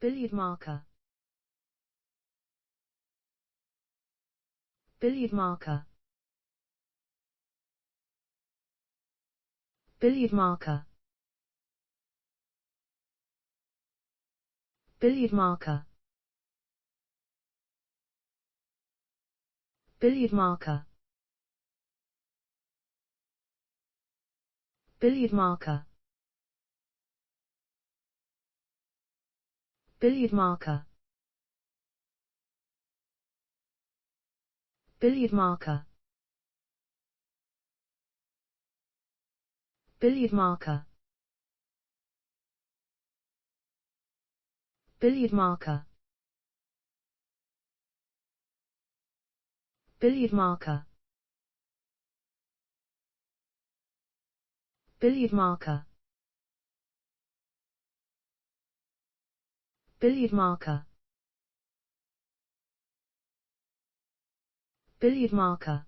billiard marker, billiard marker, billiard marker, billiard marker, billiard marker, billiard marker, billiard marker, billiard marker, billiard marker, billiard marker, billiard marker, billiard marker, billiard marker, billiard marker,